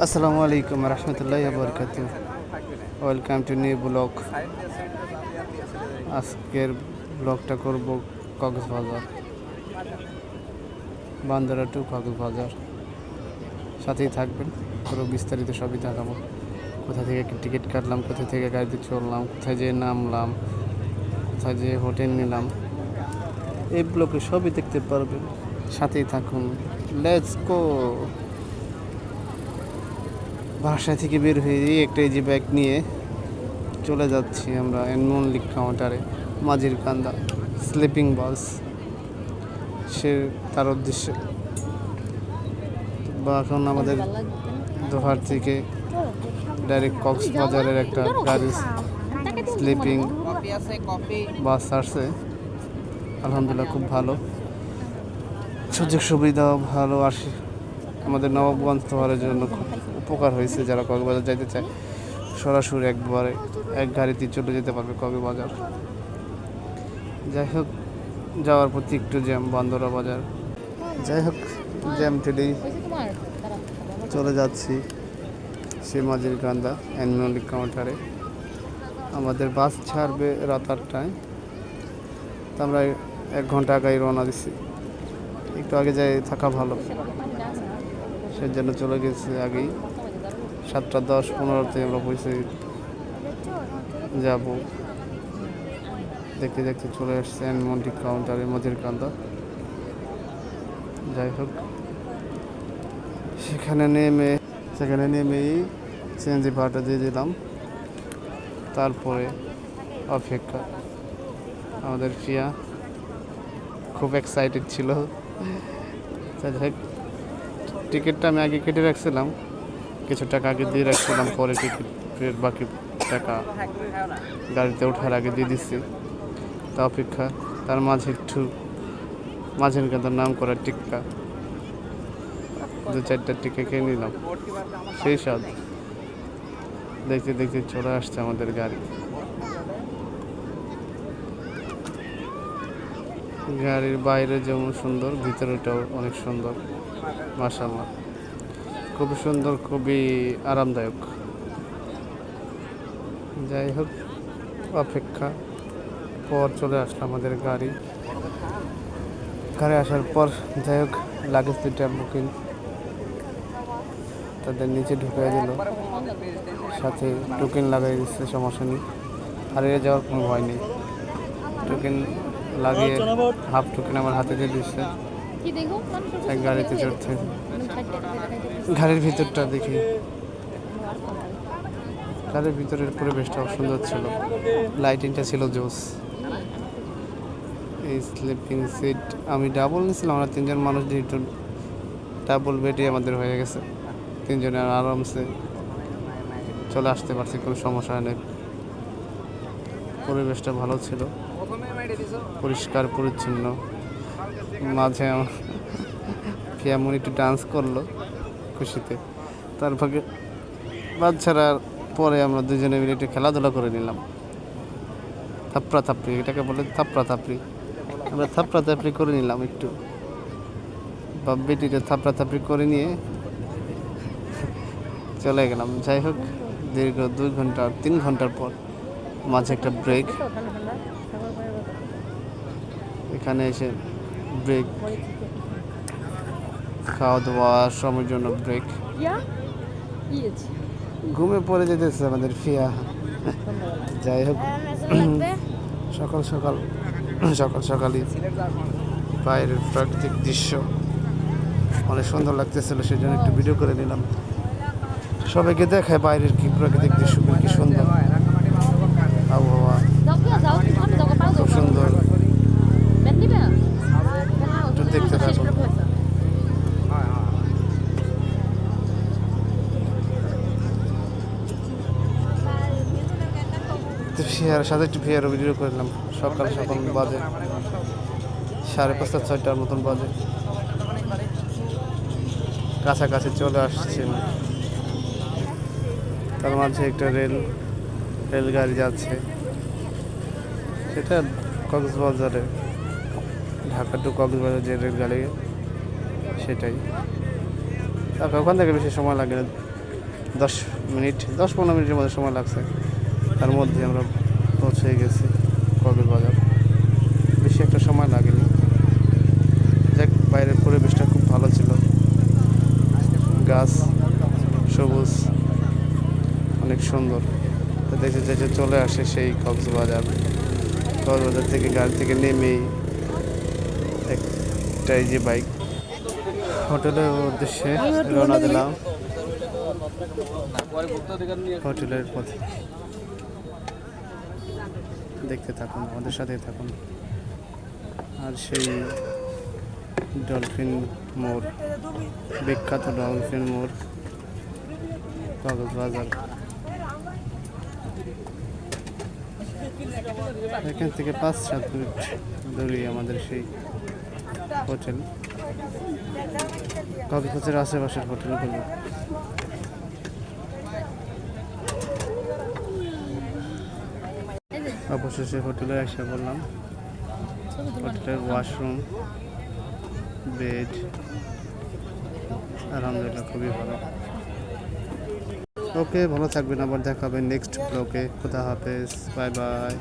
আসসালামু আলাইকুম রহমতুল্লাহ বরকাত। Welcome to new blog. আজকের ব্লগটা করব কক্সবাজার, বান্দরা টু কক্সবাজার। সাথেই থাকবেন, পুরো বিস্তারিত সবই দেখাবো। কোথা থেকে টিকিট কাটলাম, কোথা থেকে গাড়িতে চললাম, কোথায় যেয়ে নামলাম, কোথায় যেয়ে হোটেল নিলাম, এই ব্লগে সবই দেখতে পারবেন। সাথেই থাকুন, লেটস গো। বাসা থেকে বের হয়ে একটা এই যে ব্যাগ নিয়ে চলে যাচ্ছি আমরা মল্লিক কাউন্টারে, মাঝির কান্দা স্লিপিং বাস, সে তার উদ্দেশ্যে। বা এখন আমাদের দোহার থেকে ডাইরেক্ট কক্সবাজারের একটা গাড়ি স্লিপিং বাস আসছে। আলহামদুলিল্লাহ খুব ভালো, সুযোগ সুবিধাও ভালো আসে। আমাদের নবাবগঞ্জ দোহারের জন্য খুব উপকার হয়েছে। যারা কক্সবাজার যাইতে চায় সরাসরি একবারে এক গাড়িতে চলে যেতে পারবে কক্সবাজার। যাই হোক, যাওয়ার প্রতি একটু জ্যাম, বান্দরা বাজার। যাই হোক, জ্যাম ঠেলেই চলে যাচ্ছি সে মাঝির কান্দা মল্লিক কাউন্টারে। আমাদের বাস ছাড়বে রাত 8টায়, তো আমরা 1 ঘন্টা আগেই রওনা দিচ্ছি। একটু আগে যাই থাকা ভালো, সেজন্য চলে গেছি আগেই। 7:10-15 আমরা পৌঁছে যাব। দেখতে দেখতে চলে আসছে মল্লিক কাউন্টারে মাঝির কান্দা। যাই হোক, সেখানে নেমেই সিএনজি ভাড়াটা দিয়ে দিলাম। তারপরে অপেক্ষা। আমাদের ফিয়া খুব এক্সাইটেড ছিল। যাই হোক, টিকিটটা আমি আগে কেটে রাখছিলাম, কিছু টাকা আগে দিয়ে রাখছিলাম, পরে টিকিটের বাকি টাকা গাড়িতে ওঠার আগে দিয়ে দিচ্ছি। তা অপেক্ষা, তার মাঝে একটু মাঝের কান্দার নাম করা টিক্কা 2-4টা টিকা খেয়ে নিলাম। সেই স্বাদ। দেখতে দেখতে চলে আসছে আমাদের গাড়ি। গাড়ির বাইরে যেমন সুন্দর, ভিতরেটাও অনেক সুন্দর, মাশাআল্লাহ। খুবই সুন্দর, খুবই আরামদায়ক। যাই হোক, অপেক্ষা পর চলে আসলো আমাদের গাড়ি আসার পর যাই হোক, লাগেজ দুটা বুকিং তাদের নিচে ঢুকিয়ে দিল, সাথে টোকেন লাগাই দিচ্ছে, সমস্যা নেই, হারিয়ে যাওয়ার কোনো ভয় নেই। টোকেন লাগিয়ে হাফ টোকেন আমার হাতে দিয়ে দিচ্ছে। এক গাড়িতে চড়ছে, গাড়ির ভিতরটা দেখি, গাড়ির ভিতরের পরিবেশটা সুন্দর ছিল, লাইটিংটা ছিল জোস। এই স্লিপিং সিট আমি ডাবল নিয়েছিলাম, আমরা 3জন মানুষ, যেহেতু ডাবল বেডে আমাদের হয়ে গেছে, 3জনে আরামসে চলে আসতে পারছি, কোনো সমস্যা নেই। পরিবেশটা ভালো ছিল, পরিষ্কার পরিচ্ছন্ন। মাঝে আমার ফিয়ামন একটু ডান্স করলো খুশিতে। তার ভাগে বাচ্চারা পরে আমরা দুজনে মিলে একটু খেলাধুলা করে নিলাম, থাপড়া থাপড়ি, এটাকে বলে থাপড়া থাপড়ি। আমরা থাপড়া থাপড়ি করে নিলাম একটু, বা বেটিটা থাপড়া থাপড়ি করে নিয়ে চলে গেলাম। যাই হোক, দীর্ঘ 3 ঘন্টার পর মাঝে একটা ব্রেক, এখানে এসে ব্রেক, খাওয়া দাওয়ার সময়ের জন্য ব্রেক। ঘুমে পড়ে যেতেছে আমাদের ফিয়া। যাই হোক, সকাল সকালই বাইরের প্রাকৃতিক দৃশ্য অনেক সুন্দর লাগতেছিল, সেই জন্য একটু ভিডিও করে নিলাম, সবাইকে দেখায় বাইরের কি প্রাকৃতিক দৃশ্য, কি সুন্দর আবহাওয়া, খুব সুন্দর। একটু দেখতে থাকুন। ফিয়ার সাথে একটু ফিয়ারও ভিডিও করলাম। সকাল বাজে 5:30-6টার মতন বাজে, কাছাকাছি চলে আসছে। তার মাঝে একটা রেলগাড়ি যাচ্ছে, এটা কক্সবাজারে, ঢাকা টু কক্সবাজার যে রেলগাড়ি, সেটাই। তারপর ওখান থেকে বেশি সময় লাগে না, 10-15 মিনিটের মধ্যে সময় লাগছে, তার মধ্যে আমরা পৌঁছে গেছি কক্সবাজার। বেশি একটা সময় লাগেনি। দেখ, বাইরের পরিবেশটা খুব ভালো ছিল, গাছ সবুজ, অনেক সুন্দর। তো দেখে যে চলে আসে সেই কক্সবাজার থেকে গাড়ি থেকে নেমেই একটাই যে বাইক, হোটেলের উদ্দেশ্যে রওনা দিলাম। হোটেলের পথে দেখতে থাকুন, আমাদের সাথে থাকুন। আর সেই ডলফিন মোড়, বিখ্যাত ডলফিন মোড় কক্সবাজার। এখান থেকে 5-7 মিনিট দূরেই আমাদের সেই হোটেল, কক্সবাজারের আশেপাশের হোটেলগুলো। অবশেষে হোটেলে এসে বললাম, হোটেলের ওয়াশরুম, বেড আলহামদুলিল্লাহ খুবই ভালো। ওকে, ভালো থাকবেন, আবার দেখা হবে নেক্সট ব্লগে। খুদা হাফেজ, বাই বাই।